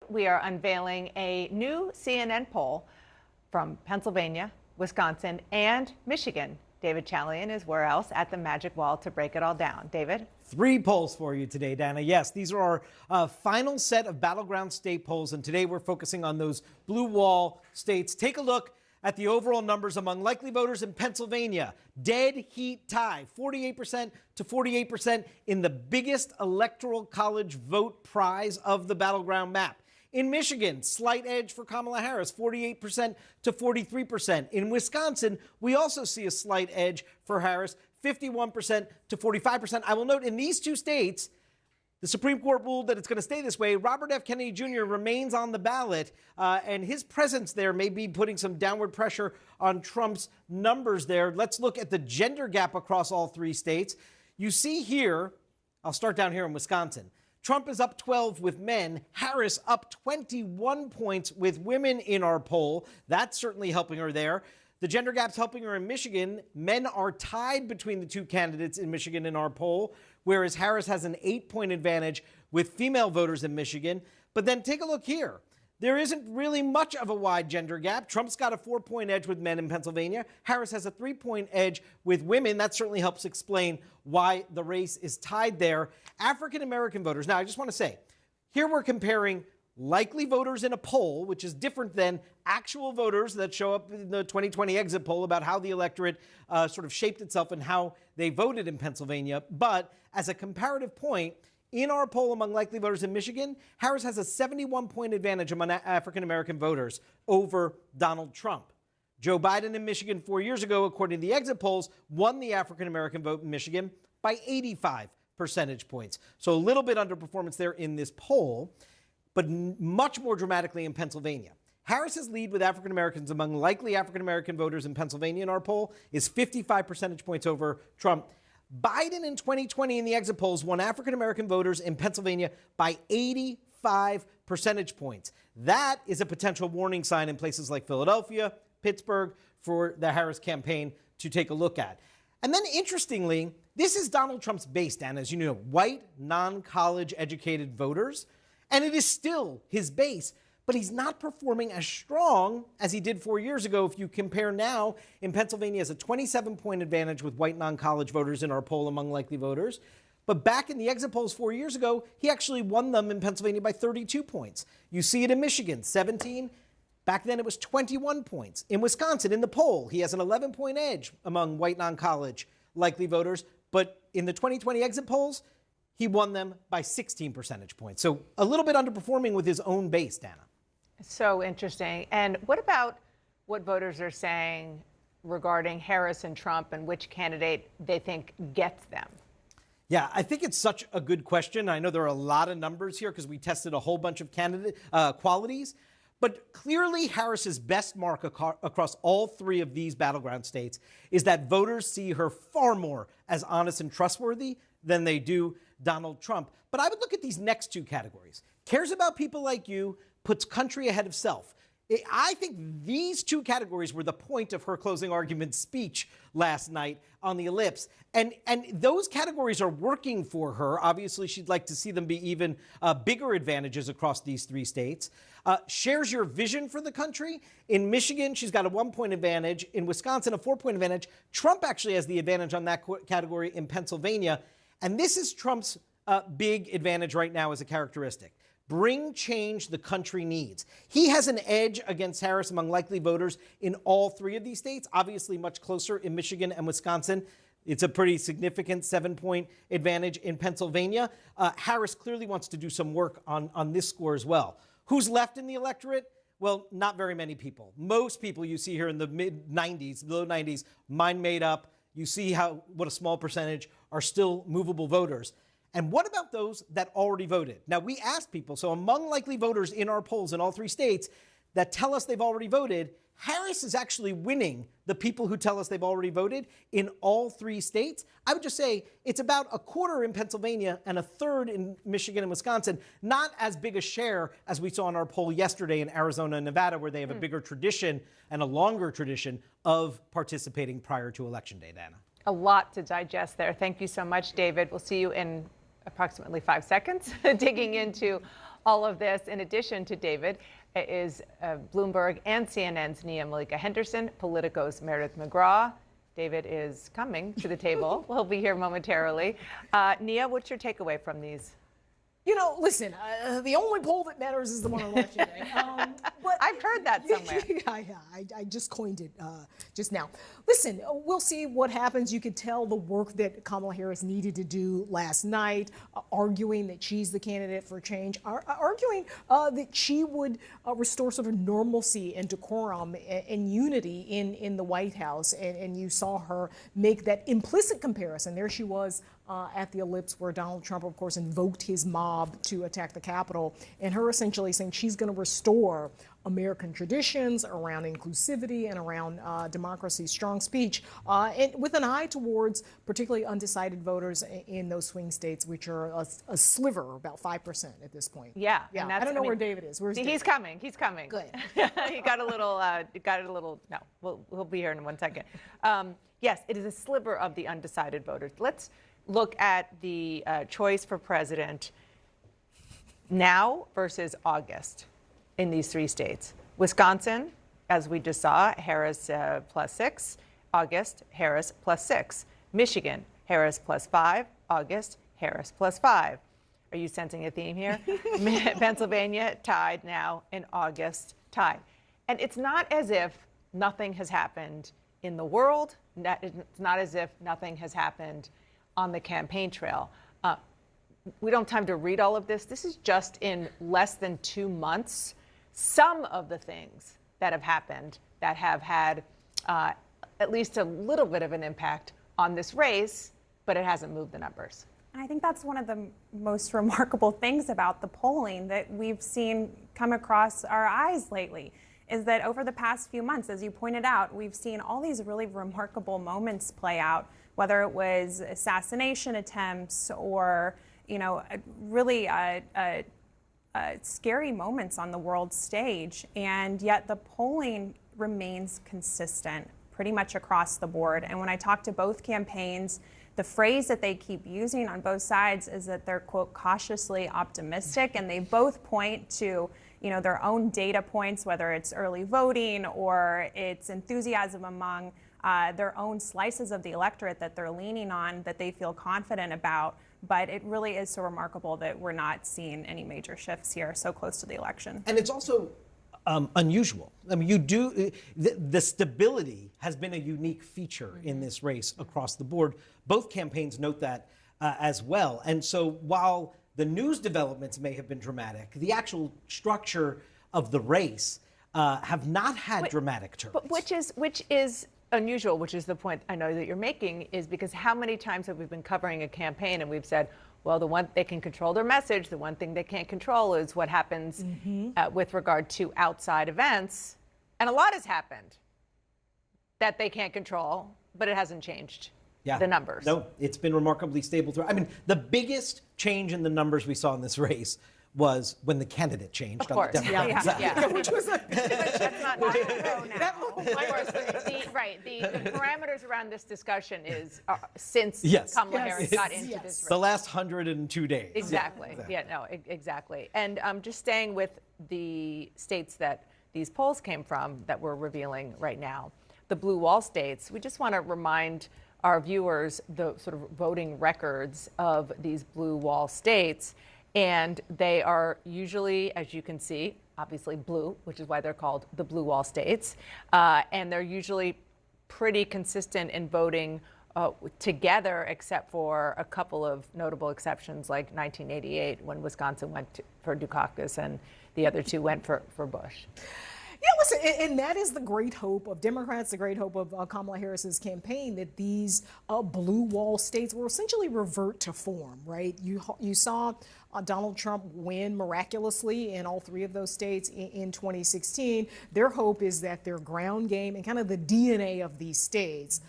We are unveiling a new CNN poll from Pennsylvania, Wisconsin, and Michigan. David Chalian is where else at the Magic Wall to break it all down. David? 3 polls for you today, Dana. Yes, these are our final set of battleground state polls, and today we're focusing on those blue wall states. Take a look at the overall numbers among likely voters in Pennsylvania. Dead heat tie, 48% to 48% in the biggest Electoral College vote prize of the battleground map. In Michigan, slight edge for Kamala Harris, 48% to 43%. In Wisconsin, we also see a slight edge for Harris, 51% to 45%. I will note in these 2 states, the Supreme Court ruled that it's going to stay this way. Robert F. Kennedy Jr. remains on the ballot, and his presence there may be putting some downward pressure on Trump's numbers there. Let's look at the gender gap across all 3 states. You see here, I'll start down here in Wisconsin. Trump is up 12 with men. Harris up 21 points with women in our poll. That's certainly helping her there. The gender gap's helping her in Michigan. Men are tied between the 2 candidates in Michigan in our poll, whereas Harris has an 8-point advantage with female voters in Michigan. But then take a look here. There isn't really much of a wide gender gap. Trump's got a 4-point edge with men in Pennsylvania. Harris has a 3-point edge with women. That certainly helps explain why the race is tied there. African-American voters. Now, I just want to say, here we're comparing likely voters in a poll, which is different than actual voters that show up in the 2020 exit poll about how the electorate sort of shaped itself and how they voted in Pennsylvania. But as a comparative point, in our poll among likely voters in Michigan, Harris has a 71-point advantage among African-American voters over Donald Trump. Joe Biden in Michigan 4 years ago, according to the exit polls, won the African-American vote in Michigan by 85 percentage points. So a little bit underperformance there in this poll, but much more dramatically in Pennsylvania. Harris's lead with African-Americans among likely African-American voters in Pennsylvania in our poll is 55 percentage points over Trump. Biden in 2020 in the exit polls won African-American voters in Pennsylvania by 85 percentage points. That is a potential warning sign in places like Philadelphia, Pittsburgh, for the Harris campaign to take a look at. And then interestingly, this is Donald Trump's base, Dan, as you know, white, non-college educated voters. And it is still his base, but he's not performing as strong as he did 4 years ago. If you compare now, in Pennsylvania, has a 27-point advantage with white non-college voters in our poll among likely voters. But back in the exit polls 4 years ago, he actually won them in Pennsylvania by 32 points. You see it in Michigan, 17. Back then, it was 21 points. In Wisconsin, in the poll, he has an 11-point edge among white non-college likely voters. But in the 2020 exit polls, he won them by 16 percentage points. So a little bit underperforming with his own base, Dana. So interesting. And what about what voters are saying regarding Harris and Trump and which candidate they think gets them? Yeah, I think it's such a good question. I know there are a lot of numbers here because we tested a whole bunch of candidate qualities. But clearly, Harris's best mark across all 3 of these battleground states is that voters see her far more as honest and trustworthy than they do Donald Trump. But I would look at these next 2 categories. Cares about people like you, puts country ahead of self. I think these 2 categories were the point of her closing argument speech last night on the ellipse. And those categories are working for her. Obviously, she'd like to see them be even bigger advantages across these 3 states. Shares your vision for the country. In Michigan, she's got a 1-point advantage. In Wisconsin, a 4-point advantage. Trump actually has the advantage on that category in Pennsylvania. And this is Trump's big advantage right now as a characteristic. Bring change the country needs. He has an edge against Harris among likely voters in all 3 of these states, obviously much closer in Michigan and Wisconsin. It's a pretty significant 7-point advantage in Pennsylvania. Harris clearly wants to do some work on this score as well. Who's left in the electorate? Well, not very many people. Most people you see here in the mid-90s, low 90s, mind made up. You see what a small percentage are still movable voters. And what about those that already voted? Now, we asked people, so among likely voters in our polls in all 3 states that tell us they've already voted, Harris is actually winning the people who tell us they've already voted in all 3 states. I would just say it's about a quarter in Pennsylvania and a third in Michigan and Wisconsin. Not as big a share as we saw in our poll yesterday in Arizona and Nevada, where they have a bigger tradition and a longer tradition of participating prior to Election Day, Dana. A lot to digest there. Thank you so much, David. We'll see you in approximately 5 seconds, digging into all of this, in addition to David, is Bloomberg and CNN's Nia Malika Henderson, Politico's Meredith McGraw. David is coming to the table. He'll be here momentarily. Nia, what's your takeaway from these? You know, listen, the only poll that matters is the one on election day. I've heard that somewhere. I just coined it just now. Listen, we'll see what happens. You could tell the work that Kamala Harris needed to do last night, arguing that she's the candidate for change, arguing that she would restore sort of normalcy and decorum and unity in the White House. And you saw her make that implicit comparison. There she was at the ellipse where Donald Trump, of course, invoked his mob to attack the Capitol, and her essentially saying she's going to restore American traditions around inclusivity and around democracy, strong speech, and with an eye towards particularly undecided voters in those swing states, which are a sliver, about 5% at this point. Yeah. And I don't know where David is. Where's David? He's coming. He's coming. Good. He got a little. No, we'll be here in 1 second. Yes, it is a sliver of the undecided voters. Let's look at the choice for president now versus August in these 3 states. Wisconsin, as we just saw, Harris +6. August, Harris +6. Michigan, Harris +5. August, Harris +5. Are you sensing a theme here? Pennsylvania tied now in August, tied. And it's not as if nothing has happened in the world. It's not as if nothing has happened on the campaign trail. We don't have time to read all of this. This is just in less than 2 months, some of the things that have happened that have had at least a little bit of an impact on this race, but it hasn't moved the numbers. And I think that's one of the most remarkable things about the polling that we've seen come across our eyes lately, is that over the past few months, as you pointed out, we've seen all these really remarkable moments play out, whether it was assassination attempts or, you know, really scary moments on the world stage. And yet the polling remains consistent pretty much across the board. And when I talk to both campaigns, the phrase that they keep using on both sides is that they're, quote, cautiously optimistic, and they both point to, you know, their own data points, whether it's early voting or it's enthusiasm among their own slices of the electorate that they're leaning on, that they feel confident about. But it really is so remarkable that we're not seeing any major shifts here so close to the election. And it's also unusual. I mean, the stability has been a unique feature in this race across the board. Both campaigns note that as well. And so while the news developments may have been dramatic, the actual structure of the race have not had dramatic turns. But which is unusual, which is the point I know that you're making, is because how many times have we been covering a campaign and we've said, well, the one they can control their message, the one thing they can't control is what happens with regard to outside events. And a lot has happened that they can't control, but it hasn't changed the numbers. No, it's been remarkably stable through. I mean, the biggest change in the numbers we saw in this race was when the candidate changed. Of course, on the Democratic side. Which was that's not now. The parameters around this discussion is since Kamala Harris got into this race. The last 102 days. Exactly. Exactly. And just staying with the states that these polls came from that we're revealing right now, the blue wall states, we just want to remind our viewers the sort of voting records of these blue wall states. And they are usually, as you can see, obviously blue, which is why they're called the blue wall states. And they're usually pretty consistent in voting together, except for a couple of notable exceptions, like 1988, when Wisconsin went for Dukakis and the other two went for Bush. Yeah, listen, and that is the great hope of Democrats, the great hope of Kamala Harris's campaign, that these blue wall states will essentially revert to form, right? You saw Donald Trump win miraculously in all 3 of those states in 2016. Their hope is that their ground game and kind of the DNA of these states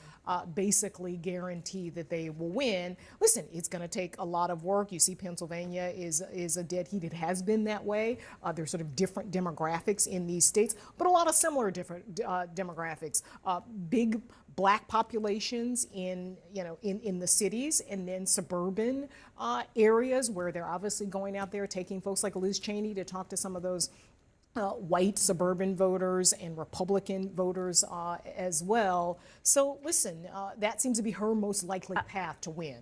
basically guarantee that they will win. Listen, it's going to take a lot of work. You see, Pennsylvania is a dead heat. It has been that way. There's sort of different demographics in these states, but a lot of similar different demographics. Big black populations in, in the cities, and then suburban areas where they're obviously going out there taking folks like Liz Cheney to talk to some of those white suburban voters and Republican voters as well. So listen, that seems to be her most likely path to win.